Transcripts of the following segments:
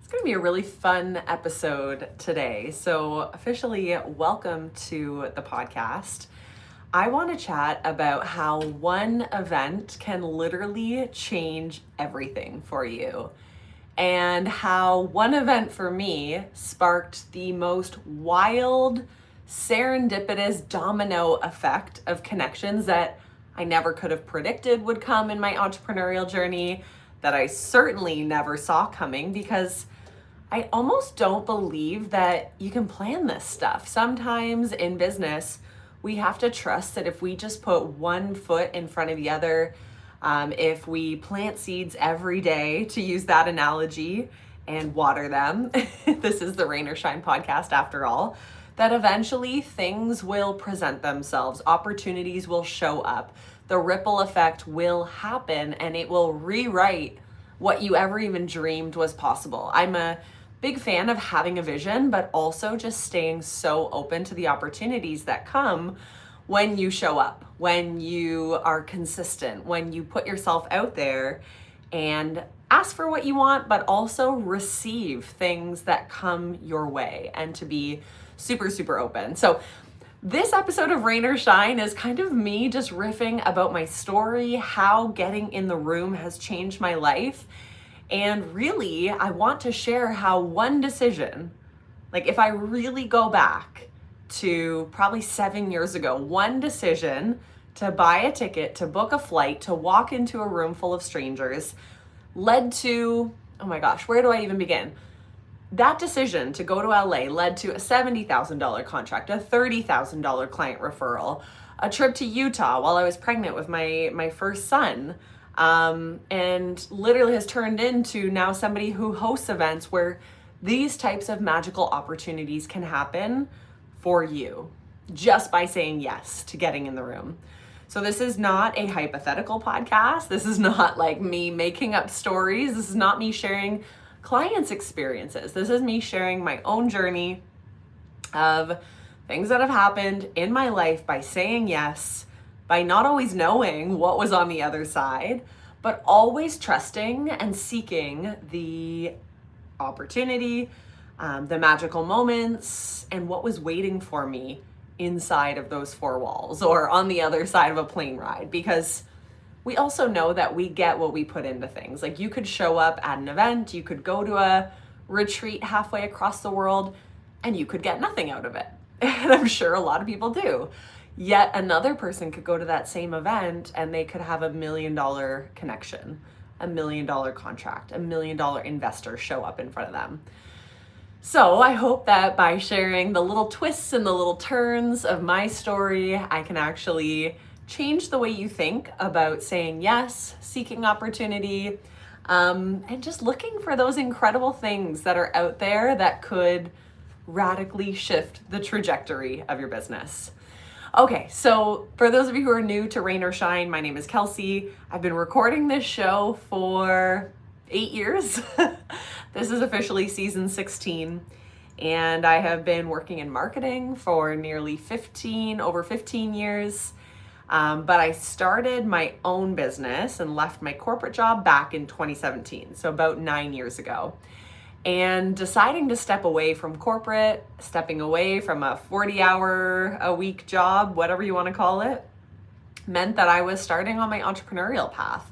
It's going to be a really fun episode today. So, officially, welcome to the podcast. I want to chat about how one event can literally change everything for you, and how one event for me sparked the most wild, serendipitous domino effect of connections that I never could have predicted would come in my entrepreneurial journey, that I certainly never saw coming, because I almost don't believe that you can plan this stuff. Sometimes in business, we have to trust that if we just put one foot in front of the other, if we plant seeds every day, to use that analogy, and water them, this is the Rain or Shine podcast after all, that eventually things will present themselves, opportunities will show up, the ripple effect will happen, and it will rewrite what you ever even dreamed was possible. I'm a big fan of having a vision, but also just staying so open to the opportunities that come when you show up, when you are consistent, when you put yourself out there and ask for what you want, but also receive things that come your way, and to be super, super open. So this episode of Rain or Shine is kind of me just riffing about my story, how getting in the room has changed my life. And really, I want to share how one decision, like if I really go back to probably 7 years ago, one decision to buy a ticket, to book a flight, to walk into a room full of strangers led to, oh my gosh, where do I even begin? That decision to go to LA led to a $70,000 contract, a $30,000 client referral, a trip to Utah while I was pregnant with my first son. And literally has turned into now somebody who hosts events where these types of magical opportunities can happen for you just by saying yes to getting in the room. So this is not a hypothetical podcast. This is not like me making up stories. This is not me sharing clients' experiences. This is me sharing my own journey of things that have happened in my life by saying yes, by not always knowing what was on the other side, but always trusting and seeking the opportunity, the magical moments, and what was waiting for me inside of those four walls or on the other side of a plane ride. Because we also know that we get what we put into things. Like, you could show up at an event, you could go to a retreat halfway across the world, and you could get nothing out of it. And I'm sure a lot of people do. Yet another person could go to that same event and they could have $1 million connection, $1 million contract, $1 million investor show up in front of them. So I hope that by sharing the little twists and the little turns of my story, I can actually change the way you think about saying yes, seeking opportunity, and just looking for those incredible things that are out there that could radically shift the trajectory of your business. Okay, so for those of you who are new to Rain or Shine, my name is Kelsey. I've been recording this show for 8 years. This is officially season 16, and I have been working in marketing for nearly over 15 years. But I started my own business and left my corporate job back in 2017, so about 9 years ago. And deciding to step away from corporate, stepping away from a 40-hour-a-week job, whatever you want to call it, meant that I was starting on my entrepreneurial path.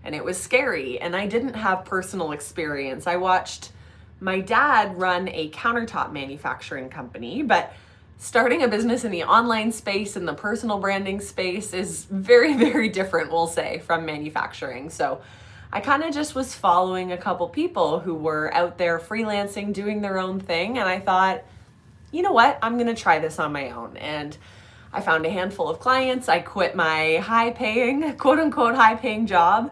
And it was scary, and I didn't have personal experience. I watched my dad run a countertop manufacturing company, but starting a business in the online space and the personal branding space is very, very different, we'll say, from manufacturing. So I kind of just was following a couple people who were out there freelancing, doing their own thing. And I thought, you know what, I'm going to try this on my own. And I found a handful of clients. I quit my high-paying, quote-unquote high-paying job,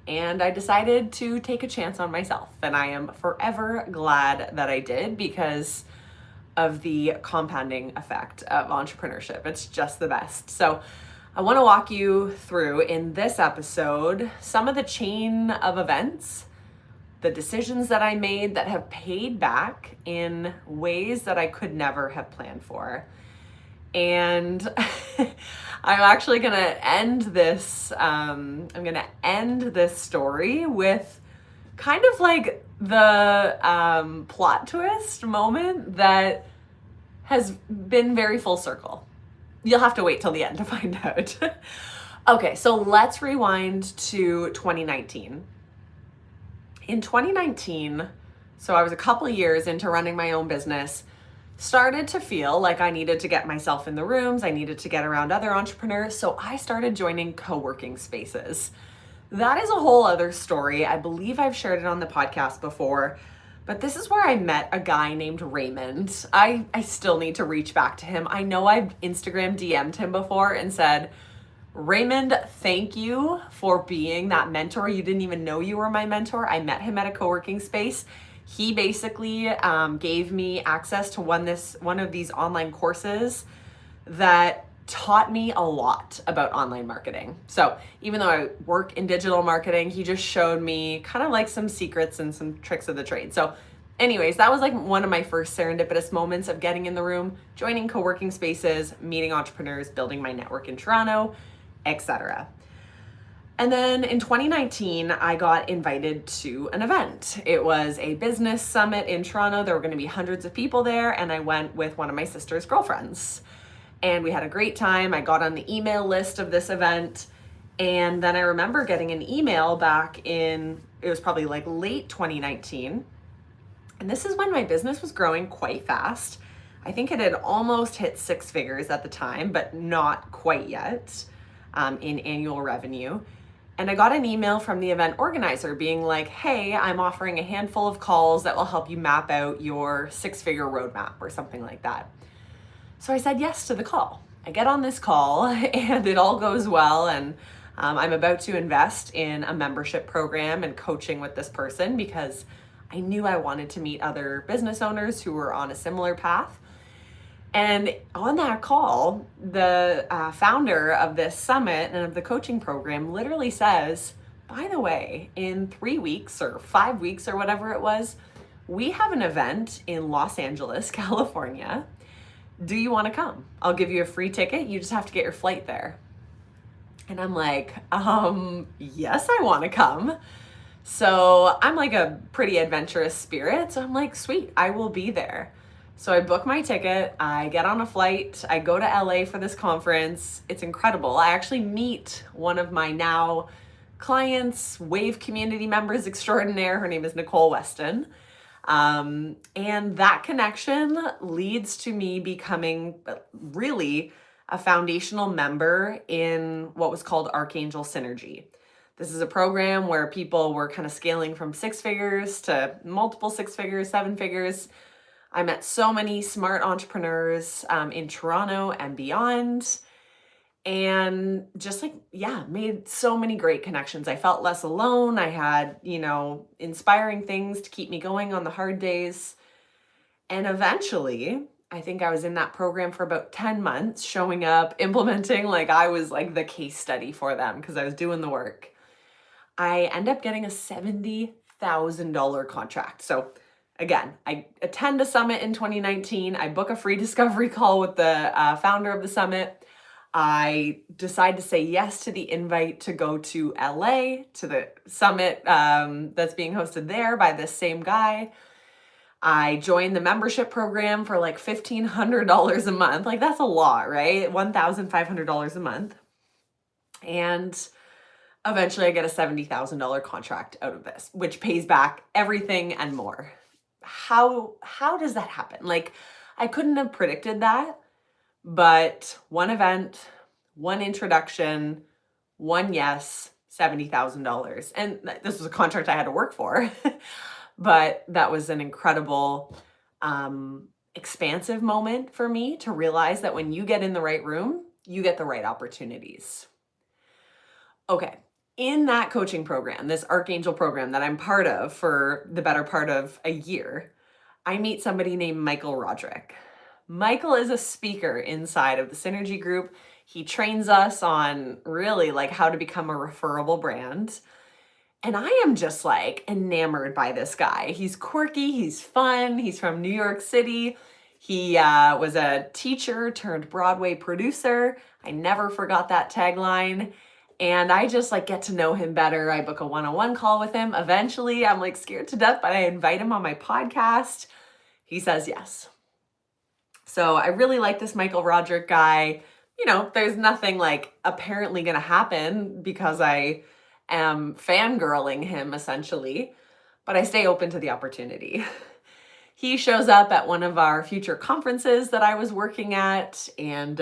and I decided to take a chance on myself. And I am forever glad that I did, because of the compounding effect of entrepreneurship. It's just the best. So I want to walk you through in this episode some of the chain of events, the decisions that I made that have paid back in ways that I could never have planned for. And I'm actually going to end this story with kind of like the plot twist moment that has been very full circle. You'll have to wait till the end to find out. Okay, so let's rewind to 2019. In 2019, so I was a couple of years into running my own business, started to feel like I needed to get myself in the rooms, I needed to get around other entrepreneurs, so I started joining co-working spaces. That is a whole other story. I believe I've shared it on the podcast before, but this is where I met a guy named Raymond. I still need to reach back to him. I know I've Instagram DM'd him before and said, Raymond, thank you for being that mentor. You didn't even know you were my mentor. I met him at a co-working space. He basically gave me access to one of these online courses that taught me a lot about online marketing. So even though I work in digital marketing, he just showed me kind of like some secrets and some tricks of the trade. So anyways, that was like one of my first serendipitous moments of getting in the room, joining co-working spaces, meeting entrepreneurs, building my network in Toronto, etc. And then in 2019, I got invited to an event. It was a business summit in Toronto. There were going to be hundreds of people there, and I went with one of my sister's girlfriends. And we had a great time. I got on the email list of this event. And then I remember getting an email back in, it was probably like late 2019. And this is when my business was growing quite fast. I think it had almost hit 6 figures at the time, but not quite yet in annual revenue. And I got an email from the event organizer being like, hey, I'm offering a handful of calls that will help you map out your 6-figure roadmap or something like that. So I said yes to the call. I get on this call and it all goes well. And I'm about to invest in a membership program and coaching with this person because I knew I wanted to meet other business owners who were on a similar path. And on that call, the founder of this summit and of the coaching program literally says, by the way, in 3 weeks or 5 weeks or whatever it was, we have an event in Los Angeles, California. Do you want to come? I'll give you a free ticket. You just have to get your flight there. And I'm like, yes, I want to come. So I'm like a pretty adventurous spirit. So I'm like, sweet, I will be there. So I book my ticket, I get on a flight, I go to LA for this conference. It's incredible. I actually meet one of my now clients, Wave community members extraordinaire. Her name is Nicole Weston. And that connection leads to me becoming really a foundational member in what was called Archangel Synergy. This is a program where people were kind of scaling from 6 figures to multiple 6 figures, 7 figures. I met so many smart entrepreneurs in Toronto and beyond. And just like, yeah, made so many great connections. I felt less alone. I had, inspiring things to keep me going on the hard days. And eventually, I think I was in that program for about 10 months, showing up, implementing, like I was like the case study for them because I was doing the work. I end up getting a $70,000 contract. So again, I attend a summit in 2019. I book a free discovery call with the founder of the summit. I decide to say yes to the invite to go to LA to the summit that's being hosted there by this same guy. I joined the membership program for like $1,500 a month. Like that's a lot, right? $1,500 a month. And eventually I get a $70,000 contract out of this, which pays back everything and more. How does that happen? Like I couldn't have predicted that. But one event, one introduction, one yes, $70,000. And this was a contract I had to work for. But that was an incredible, expansive moment for me to realize that when you get in the right room, you get the right opportunities. Okay, in that coaching program, this Archangel program that I'm part of for the better part of a year, I meet somebody named Michael Roderick. Michael is a speaker inside of the Synergy group. He trains us on really like how to become a referable brand. And I am just like enamored by this guy. He's quirky, he's fun, he's from New York City. He was a teacher turned Broadway producer. I never forgot that tagline. And I just like get to know him better. I book a one-on-one call with him. Eventually, I'm like scared to death, but I invite him on my podcast. He says yes. So I really like this Michael Roderick guy. You know, there's nothing like apparently going to happen because I am fangirling him essentially, but I stay open to the opportunity. He shows up at one of our future conferences that I was working at, and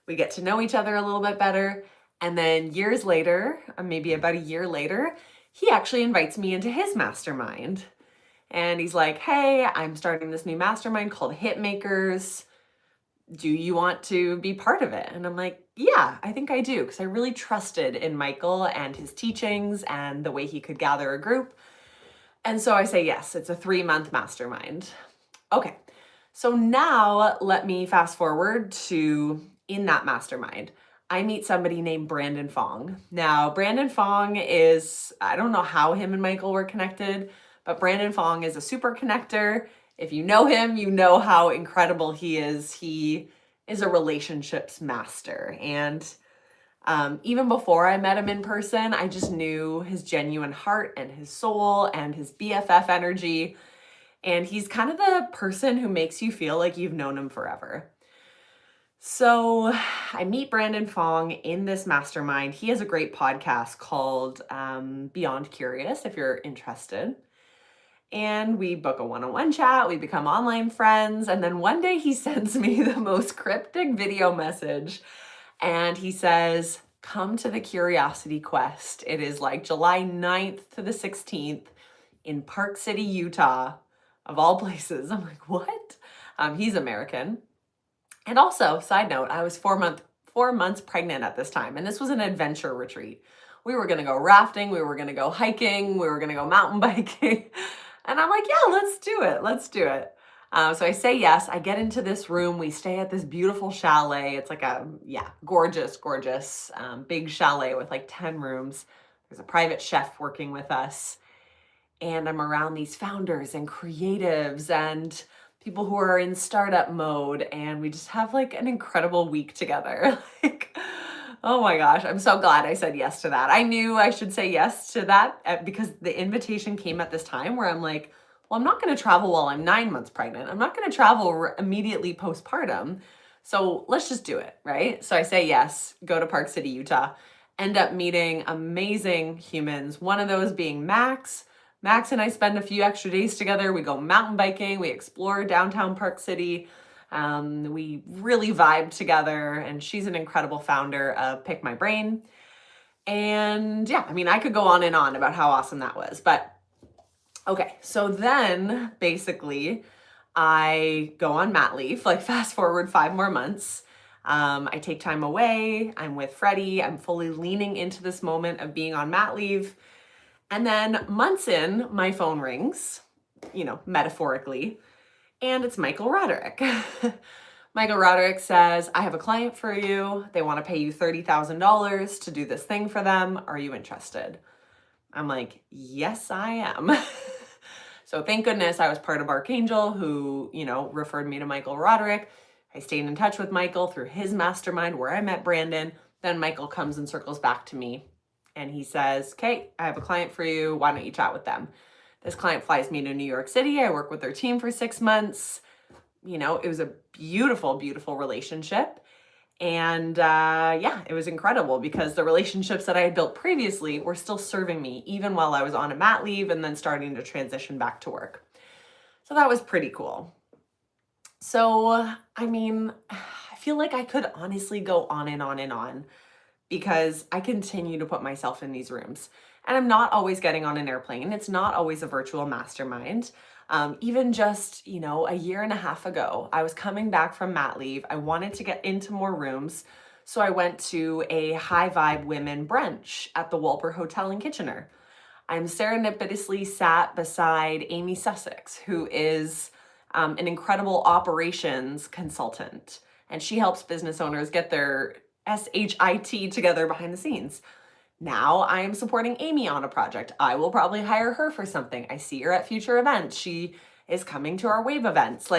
we get to know each other a little bit better. And then years later, maybe about a year later, he actually invites me into his mastermind. And he's like, hey, I'm starting this new mastermind called Hitmakers. Do you want to be part of it? And I'm like, yeah, I think I do. Because I really trusted in Michael and his teachings and the way he could gather a group. And so I say, yes, it's a 3-month mastermind. Okay, so now let me fast forward to in that mastermind. I meet somebody named Brandon Fong. Now, Brandon Fong is, I don't know how him and Michael were connected, but Brandon Fong is a super connector. If you know him, you know how incredible he is. He is a relationships master. And even before I met him in person, I just knew his genuine heart and his soul and his BFF energy. And he's kind of the person who makes you feel like you've known him forever. So I meet Brandon Fong in this mastermind. He has a great podcast called Beyond Curious, if you're interested. And we book a one-on-one chat. We become online friends. And then one day he sends me the most cryptic video message. And he says, come to the Curiosity Quest. It is like July 9th to the 16th in Park City, Utah, of all places. I'm like, what? He's American. And also, side note, I was 4 months pregnant at this time. And this was an adventure retreat. We were going to go rafting. We were going to go hiking. We were going to go mountain biking. And I'm like, yeah, let's do it. Let's do it. So I say yes. I get into this room. We stay at this beautiful chalet. It's like a, gorgeous, big chalet with like 10 rooms. There's a private chef working with us. And I'm around these founders and creatives and people who are in startup mode. And we just have like an incredible week together. Like, oh my gosh, I'm so glad I said yes to that. I knew I should say yes to that because the invitation came at this time where I'm like, well, I'm not going to travel while I'm 9 months pregnant. I'm not going to travel immediately postpartum. So let's just do it, right? So I say yes, go to Park City, Utah, end up meeting amazing humans. One of those being Max. Max and I spend a few extra days together. We go mountain biking. We explore downtown Park City. We really vibe together, and she's an incredible founder of Pick My Brain. And yeah, I mean, I could go on and on about how awesome that was, but okay. So then basically I go on mat leave, like fast forward 5 more months. I take time away. I'm with Freddie. I'm fully leaning into this moment of being on mat leave. And then months in, my phone rings, metaphorically, and it's Michael Roderick. Michael Roderick says, I have a client for you. They want to pay you $30,000 to do this thing for them. Are you interested? I'm like, yes, I am. So thank goodness I was part of Archangel who, referred me to Michael Roderick. I stayed in touch with Michael through his mastermind where I met Brandon. Then Michael comes and circles back to me. And he says, okay, I have a client for you. Why don't you chat with them? This client flies me to New York City. I work with their team for 6 months. It was a beautiful, beautiful relationship. And it was incredible because the relationships that I had built previously were still serving me even while I was on a mat leave and then starting to transition back to work. So that was pretty cool. So, I mean, I feel like I could honestly go on and on and on, because I continue to put myself in these rooms. And I'm not always getting on an airplane. It's not always a virtual mastermind. Even just, a year and a half ago, I was coming back from mat leave. I wanted to get into more rooms. So I went to a high vibe women brunch at the Walper Hotel in Kitchener. I'm serendipitously sat beside Amy Sussex, who is an incredible operations consultant. And she helps business owners get their SHIT together behind the scenes. Now I am supporting Amy on a project. I will probably hire her for something. I see her at future events. She is coming to our wave events.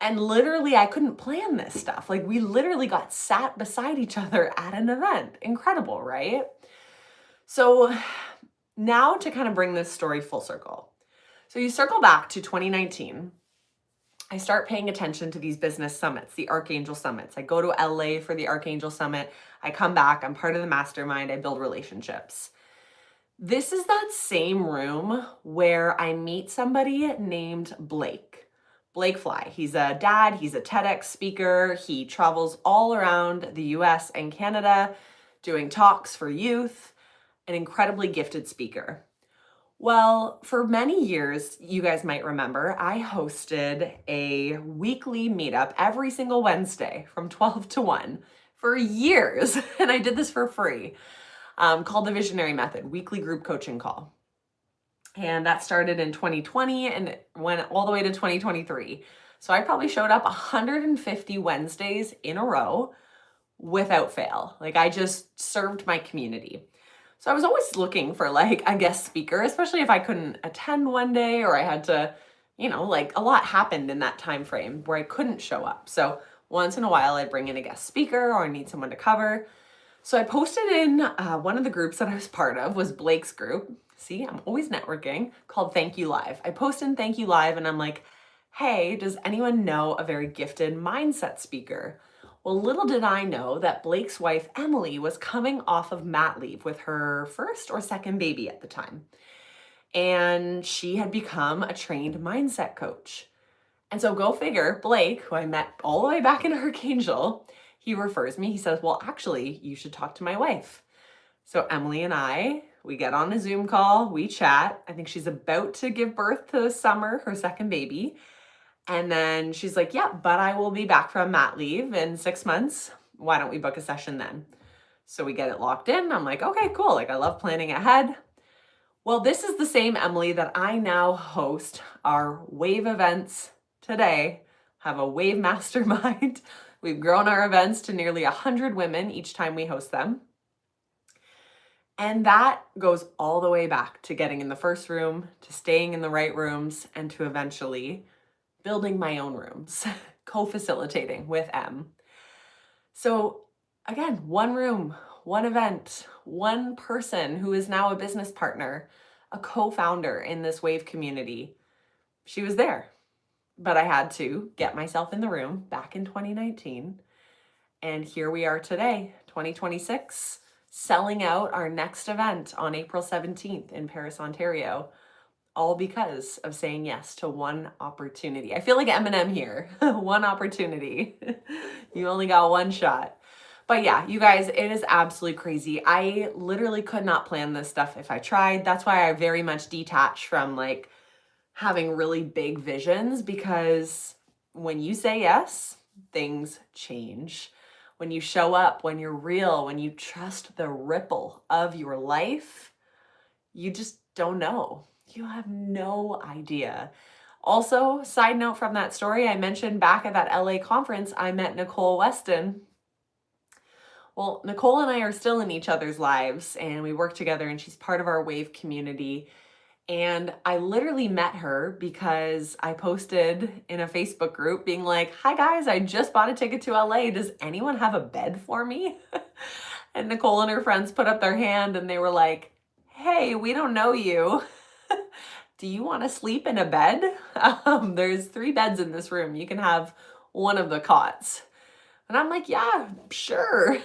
And literally, I couldn't plan this stuff. Like, we literally got sat beside each other at an event. Incredible, right? So now to kind of bring this story full circle. So you circle back to 2019. I start paying attention to these business summits, the Archangel Summits. I go to LA for the Archangel Summit. I come back, I'm part of the mastermind, I build relationships. This is that same room where I meet somebody named Blake Fly. He's a dad, he's a TEDx speaker. He travels all around the US and Canada doing talks for youth, an incredibly gifted speaker. Well, for many years, you guys might remember, I hosted a weekly meetup every single Wednesday from 12 to 1 for years. And I did this for free, called the Visionary Method, weekly group coaching call. And that started in 2020 and went all the way to 2023. So I probably showed up 150 Wednesdays in a row without fail. Like, I just served my community. So I was always looking for like a guest speaker, especially if I couldn't attend one day or I had to, like a lot happened in that time frame where I couldn't show up. So once in a while I'd bring in a guest speaker or I need someone to cover. So I posted in one of the groups that I was part of was Blake's group. See, I'm always networking, called Thank You Live. I post in Thank You Live and I'm like, hey, does anyone know a very gifted mindset speaker? Well, little did I know that Blake's wife, Emily, was coming off of mat leave with her first or second baby at the time. And she had become a trained mindset coach. And so go figure, Blake, who I met all the way back in Archangel, he refers me. He says, well, actually, you should talk to my wife. So Emily and we get on a Zoom call, we chat. I think she's about to give birth to Summer, her second baby. And then she's like, yeah, but I will be back from mat leave in 6 months. Why don't we book a session then? So we get it locked in. I'm like, okay, cool. Like, I love planning ahead. Well, this is the same Emily that I now host our wave events today, have a wave mastermind. We've grown our events to nearly 100 women each time we host them. And that goes all the way back to getting in the first room, to staying in the right rooms, and to eventually building my own rooms, co-facilitating with Em. So again, one room, one event, one person who is now a business partner, a co-founder in this wave community. She was there, but I had to get myself in the room back in 2019. And here we are today, 2026, selling out our next event on April 17th in Paris, Ontario. All because of saying yes to one opportunity. I feel like Eminem here. One opportunity. You only got one shot. But yeah, you guys, it is absolutely crazy. I literally could not plan this stuff if I tried. That's why I very much detach from like having really big visions, because when you say yes, things change. When you show up, when you're real, when you trust the ripple of your life, you just don't know. You have no idea. Also, side note from that story, I mentioned back at that LA conference, I met Nicole Weston. Well, Nicole and I are still in each other's lives and we work together and she's part of our wave community. And I literally met her because I posted in a Facebook group being like, hi guys, I just bought a ticket to LA. Does anyone have a bed for me? And Nicole and her friends put up their hand and they were like, hey, we don't know you. Do you want to sleep in a bed? There's 3 beds in this room. You can have one of the cots. And I'm like, yeah, sure.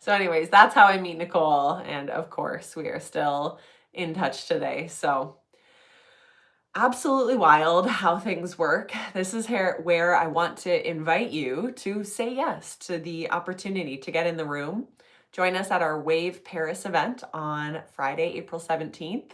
So anyways, that's how I meet Nicole. And of course, we are still in touch today. So absolutely wild how things work. This is where I want to invite you to say yes to the opportunity to get in the room. Join us at our Wave Paris event on Friday, April 17th.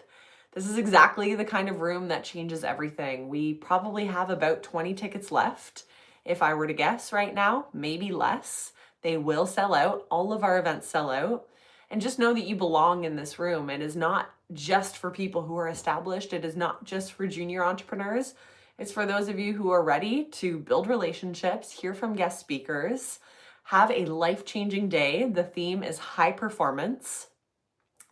This is exactly the kind of room that changes everything. We probably have about 20 tickets left. If I were to guess right now, maybe less. They will sell out. All of our events sell out. And just know that you belong in this room. It is not just for people who are established. It is not just for junior entrepreneurs. It's for those of you who are ready to build relationships, hear from guest speakers, have a life-changing day. The theme is high performance.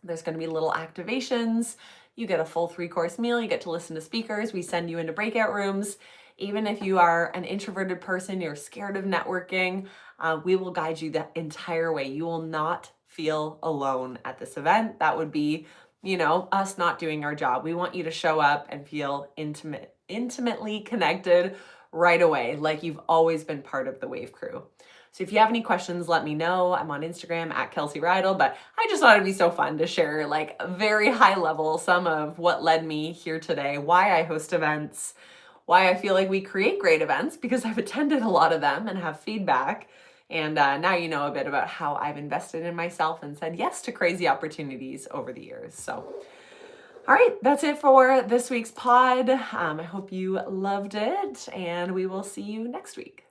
There's going to be little activations. You get a full 3-course meal. You get to listen to speakers. We send you into breakout rooms. Even if you are an introverted person, you're scared of networking, we will guide you the entire way. You will not feel alone at this event. That would be, us not doing our job. We want you to show up and feel intimately connected right away, like you've always been part of the Wave crew. So if you have any questions, let me know. I'm on Instagram at Kelsey Rydell, but I just thought it'd be so fun to share like very high level some of what led me here today, why I host events, why I feel like we create great events, because I've attended a lot of them and have feedback. And now you know a bit about how I've invested in myself and said yes to crazy opportunities over the years. So, all right, that's it for this week's pod. I hope you loved it, and we will see you next week.